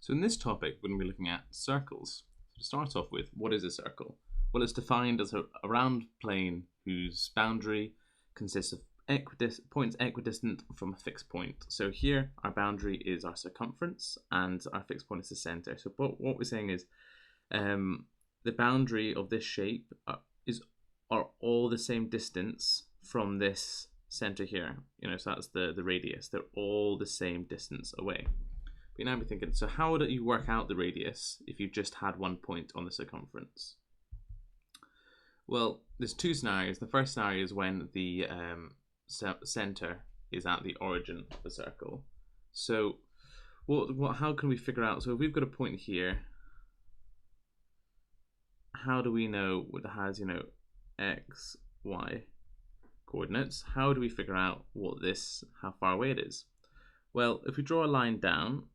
So in this topic, we're going to be looking at circles. So to start off with, what is a circle? Well, it's defined as a round plane whose boundary consists of points equidistant from a fixed point. So here, our boundary is our circumference, and our fixed point is the center. So what we're saying is the boundary of this shape are all the same distance from this center here. So that's the radius. They're all the same distance away. But now we're thinking, so how do you work out the radius if you just had one point on the circumference? Well, there's two scenarios. The first scenario is when the center is at the origin of the circle. So how can we figure out? So if we've got a point here, how do we know what has, x, y coordinates? How do we figure out how far away it is? Well, if we draw a line down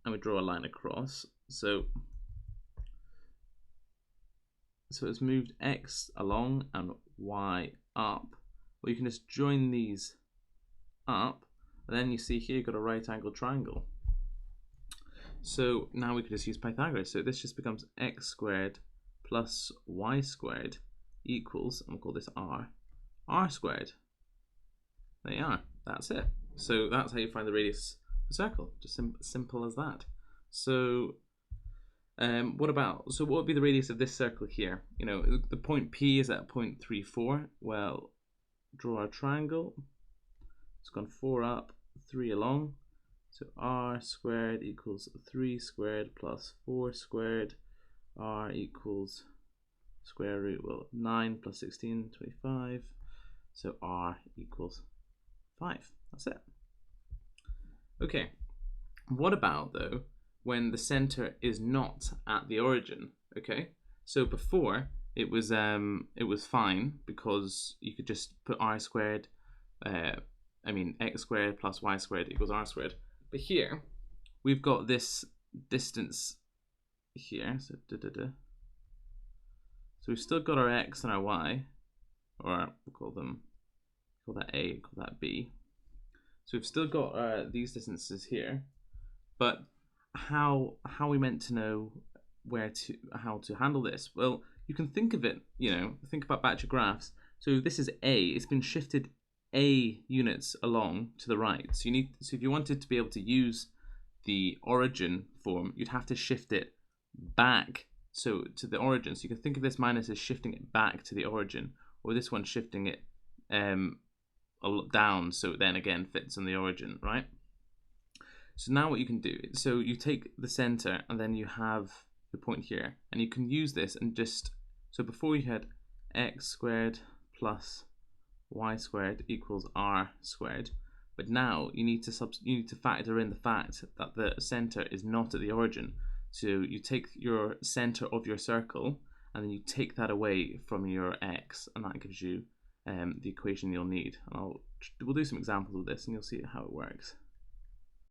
and we draw a line across, so it's moved x along and y up. Well, you can just join these up, and then you see here you've got a right angled triangle. So now we can just use Pythagoras. So this just becomes x squared plus y squared equals, and we'll call this r squared. There you are. That's it. So that's how you find the radius of a circle. Just simple as that. So what would be the radius of this circle here? The point P is at 0.34. Well, draw a triangle. It's gone 4 up, 3 along. So r squared equals 3 squared plus 4 squared. R equals square root, 9 plus 16, 25. So r equals 5. That's it. Okay. What about, though, when the center is not at the origin? Okay. So before it was fine because you could just put r squared. X squared plus y squared equals r squared. But here we've got this distance here. So we've still got our x and our y, or we'll call that a, call that b. So we've still got these distances here, but how are we meant to know how to handle this? Well, you can think of it, think about batch of graphs. So this is a, it's been shifted a units along to the right. So if you wanted to be able to use the origin form, you'd have to shift it back to the origin. So you can think of this minus as shifting it back to the origin, or this one shifting it down, so it then again fits on the origin, right? So now what you can do, so you take the center and then you have the point here, and you can use this and so before you had x squared plus y squared equals r squared, but now you need to factor in the fact that the center is not at the origin. So you take your center of your circle and then you take that away from your x, and that gives you the equation you'll need. And we'll do some examples of this and you'll see how it works.